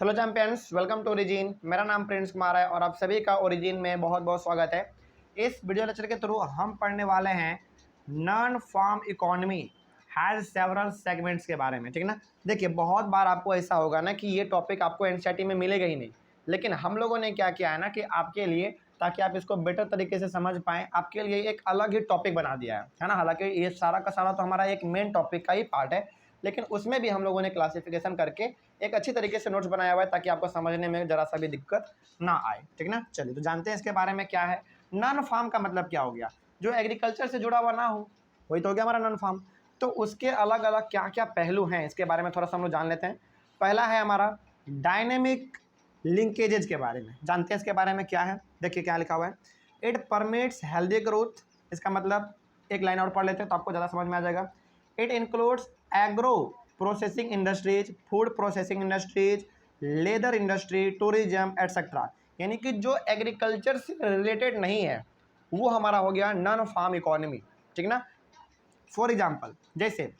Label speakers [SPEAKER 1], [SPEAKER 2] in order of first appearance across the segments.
[SPEAKER 1] Hello champions, welcome to Origin. मेरा नाम Prince Kumar है और आप सभी का ओरिजिन में बहुत बहुत स्वागत है। इस वीडियो लेक्चर के थ्रू हम पढ़ने वाले हैं non farm economy has several segments के बारे में। ठीक है ना। देखिए, बहुत बार आपको ऐसा होगा ना कि ये टॉपिक आपको एनसीईआरटी में मिलेगा ही नहीं, लेकिन हम लोगों ने क्या किया है ना कि आपके लिए, ताकि आप इसको बेटर तरीके से समझ पाएँ, आपके लिए एक अलग ही टॉपिक बना दिया है ना। हालांकि ये सारा का सारा तो हमारा एक मेन टॉपिक का ही पार्ट है, लेकिन उसमें भी हम लोगों ने क्लासिफिकेशन करके एक अच्छी तरीके से नोट्स बनाया हुआ है ताकि आपको समझने में जरा सा भी दिक्कत ना आए। ठीक ना। चलिए तो जानते हैं इसके बारे में क्या है। नॉन फार्म का मतलब क्या हो गया? जो एग्रीकल्चर से जुड़ा हुआ ना हो, वही तो हो गया हमारा नॉन फार्म। तो उसके अलग अलग क्या क्या पहलू हैं, इसके बारे में थोड़ा सा हम लोग जान लेते हैं। पहला है हमारा डायनेमिक लिंकेजेज के बारे में। जानते हैं इसके बारे में क्या है। देखिए क्या लिखा हुआ है, इट परमिट्स हेल्दी ग्रोथ। इसका मतलब एक लाइन और पढ़ लेते हैं तो आपको ज़्यादा समझ में आ जाएगा। It includes agro processing industries, food processing industries, leather industry, tourism etcetera. यानी कि जो एग्रीकल्चर से रिलेटेड नहीं है वो हमारा हो गया नॉन फार्म इकोनॉमी। ठीक ना। फॉर एग्जांपल, जैसे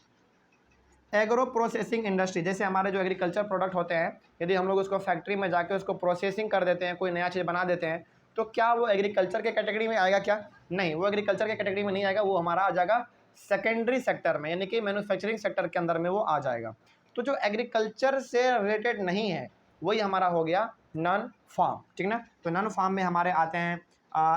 [SPEAKER 1] एग्रो प्रोसेसिंग इंडस्ट्री, जैसे हमारे जो एग्रीकल्चर प्रोडक्ट होते हैं, यदि हम लोग उसको फैक्ट्री में जाके उसको प्रोसेसिंग कर देते हैं, कोई नया चीज़ बना देते हैं, तो क्या वो एग्रीकल्चर के कैटेगरी में आएगा? क्या नहीं, वो एग्रीकल्चर के कैटेगरी में नहीं आएगा। वो हमारा आ जाएगा सेकेंडरी सेक्टर में, यानी कि मैन्युफैक्चरिंग सेक्टर के अंदर में वो आ जाएगा। तो जो एग्रीकल्चर से रिलेटेड नहीं है वही हमारा हो गया नॉन फार्म। ठीक ना। तो नॉन फार्म में हमारे आते हैं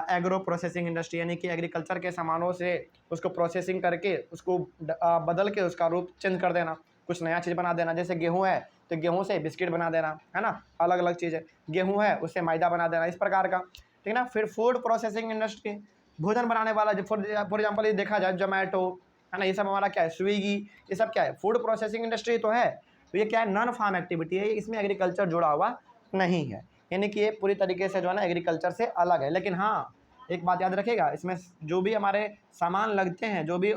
[SPEAKER 1] एग्रो प्रोसेसिंग इंडस्ट्री, यानी कि एग्रीकल्चर के सामानों से उसको प्रोसेसिंग करके उसको बदल के उसका रूप चेंज कर देना, कुछ नया चीज़ बना देना। जैसे गेहूं है तो गेहूं से बिस्किट बना देना, है ना, अलग अलग चीज़ है। गेहूं है उससे मैदा बना देना, इस प्रकार का। ठीक ना। फिर फूड प्रोसेसिंग इंडस्ट्री, भोजन बनाने वाला, जो फॉर एग्जाम्पल ये देखा जाए जोमेटो, है ना, ये सब हमारा क्या है, स्विगी, ये सब क्या है, फूड प्रोसेसिंग इंडस्ट्री तो है। तो ये क्या है, नॉन फार्म एक्टिविटी है, इसमें एग्रीकल्चर जुड़ा हुआ नहीं है, यानी कि ये पूरी तरीके से जो है ना एग्रीकल्चर से अलग है। लेकिन हाँ, एक बात याद रखिएगा, इसमें जो भी हमारे सामान लगते हैं, जो भी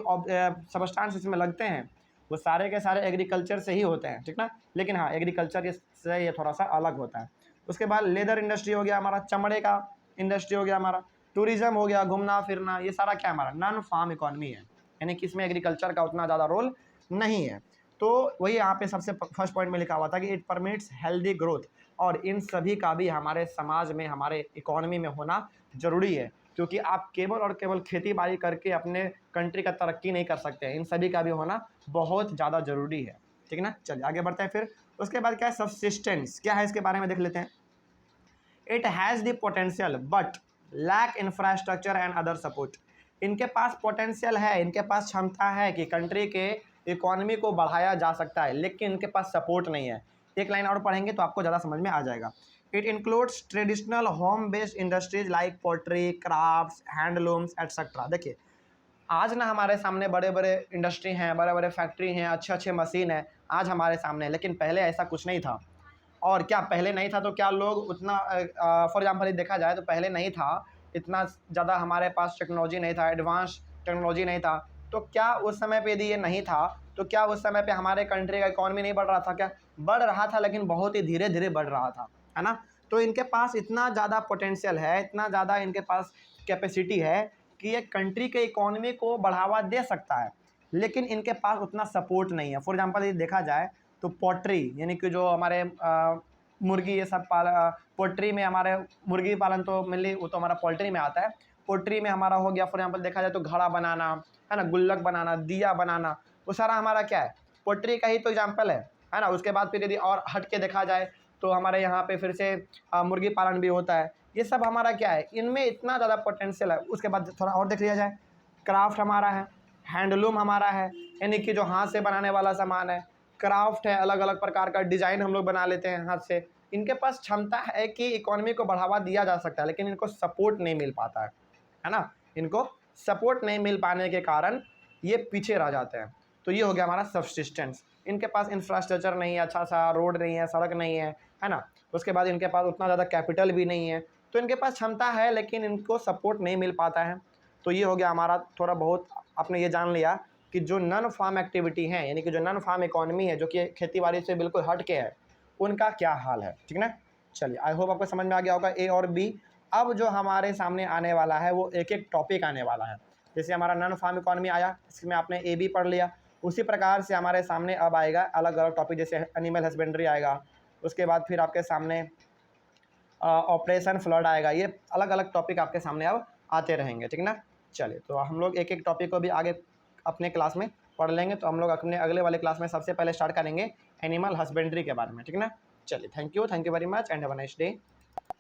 [SPEAKER 1] सबस्टांस इसमें लगते हैं, वो सारे के सारे एग्रीकल्चर से ही होते हैं। ठीक ना। लेकिन हाँ, एग्रीकल्चर से ये थोड़ा सा अलग होता है। उसके बाद लेदर इंडस्ट्री हो गया हमारा, चमड़े का इंडस्ट्री हो गया हमारा, टूरिज्म हो गया, घूमना फिरना, ये सारा क्या हमारा नॉन फार्म इकोनॉमी है, यानी कि इसमें एग्रीकल्चर का उतना ज़्यादा रोल नहीं है। तो वही यहाँ पे सबसे फर्स्ट पॉइंट में लिखा हुआ था कि इट परमिट्स हेल्दी ग्रोथ, और इन सभी का भी हमारे समाज में, हमारे इकोनॉमी में होना ज़रूरी है, क्योंकि आप केवल और केवल खेती बाड़ी करके अपने कंट्री का तरक्की नहीं कर सकते हैं, इन सभी का भी होना बहुत ज़्यादा ज़रूरी है। ठीक है ना। चलिए आगे बढ़ते हैं। फिर उसके बाद क्या है, सब्सिस्टेंस क्या है, इसके बारे में देख लेते हैं। It has the potential but lack infrastructure and other support. इनके पास पोटेंशियल है, इनके पास क्षमता है कि कंट्री के इकोनॉमी को बढ़ाया जा सकता है, लेकिन इनके पास सपोर्ट नहीं है। एक लाइन और पढ़ेंगे तो आपको ज़्यादा समझ में आ जाएगा। It includes traditional home based industries like poultry, crafts, handlooms etcetera. देखिए, आज ना हमारे सामने बड़े बड़े इंडस्ट्री हैं, बड़े बड़े फैक्ट्री हैं, अच्छे अच्छे मशीन हैं आज हमारे सामने, लेकिन पहले ऐसा कुछ नहीं था। और क्या पहले नहीं था तो क्या लोग उतना, फॉर एग्जांपल ये देखा जाए तो पहले नहीं था, इतना ज़्यादा हमारे पास टेक्नोलॉजी नहीं था, एडवांस टेक्नोलॉजी नहीं था। तो क्या उस समय पे यदि ये नहीं था तो क्या उस समय पे हमारे कंट्री का इकॉनमी नहीं बढ़ रहा था? क्या बढ़ रहा था, लेकिन बहुत ही धीरे धीरे बढ़ रहा था, है ना। तो इनके पास इतना ज़्यादा पोटेंशियल है, इतना ज़्यादा इनके पास कैपेसिटी है कि ये कंट्री के इकॉनमी को बढ़ावा दे सकता है, लेकिन इनके पास उतना सपोर्ट नहीं है। फॉर एग्जांपल ये देखा जाए तो पोल्ट्री, यानी कि जो हमारे मुर्गी, ये सब पोल्ट्री में हमारे मुर्गी पालन तो मेनली वो तो हमारा पोल्ट्री में आता है। पोल्ट्री में हमारा हो गया, फॉर एग्जांपल देखा जाए तो घड़ा बनाना, है ना, गुल्लक बनाना, दिया बनाना, वो सारा हमारा क्या है, पोल्ट्री का ही तो एग्जाम्पल है ना। उसके बाद फिर यदि और हट के देखा जाए तो हमारे यहाँ पे फिर से मुर्गी पालन भी होता है। ये सब हमारा क्या है, इनमें इतना ज़्यादा पोटेंशियल है। उसके बाद थोड़ा और देख लिया जाए, क्राफ्ट हमारा है, हैंडलूम हमारा है, यानी कि जो हाथ से बनाने वाला सामान है, क्राफ्ट है, अलग अलग प्रकार का डिज़ाइन हम लोग बना लेते हैं हाथ से। इनके पास क्षमता है कि इकोनॉमी को बढ़ावा दिया जा सकता है, लेकिन इनको सपोर्ट नहीं मिल पाता है ना। इनको सपोर्ट नहीं मिल पाने के कारण ये पीछे रह जाते हैं। तो ये हो गया हमारा सब्सिस्टेंस। इनके पास इंफ्रास्ट्रक्चर नहीं है, अच्छा सा रोड नहीं है, सड़क नहीं है ना। उसके बाद इनके पास उतना ज़्यादा कैपिटल भी नहीं है। तो इनके पास क्षमता है लेकिन इनको सपोर्ट नहीं मिल पाता है। तो ये हो गया हमारा थोड़ा बहुत, आपने ये जान लिया कि जो नॉन फार्म एक्टिविटी है, यानी कि जो नॉन फार्म इकोनॉमी है, जो कि खेती बाड़ी से बिल्कुल हट के है, उनका क्या हाल है। ठीक ना। चलिए, आई होप आपको समझ में आ गया होगा ए और बी। अब जो हमारे सामने आने वाला है वो एक एक टॉपिक आने वाला है। जैसे हमारा नॉन फार्म इकोनॉमी आया, इसमें आपने ए बी पढ़ लिया, उसी प्रकार से हमारे सामने अब आएगा अलग अलग टॉपिक, जैसे एनिमल हस्बेंड्री आएगा, उसके बाद फिर आपके सामने ऑपरेशन फ्लड आएगा। ये अलग अलग टॉपिक आपके सामने अब आते रहेंगे, ठीक ना। चलिए, तो हम लोग एक एक टॉपिक को भी आगे अपने क्लास में पढ़ लेंगे। तो हम लोग अपने अगले वाले क्लास में सबसे पहले स्टार्ट करेंगे एनिमल हस्बेंड्री के बारे में, ठीक ना। चलिए, thank you very much and have a nice day.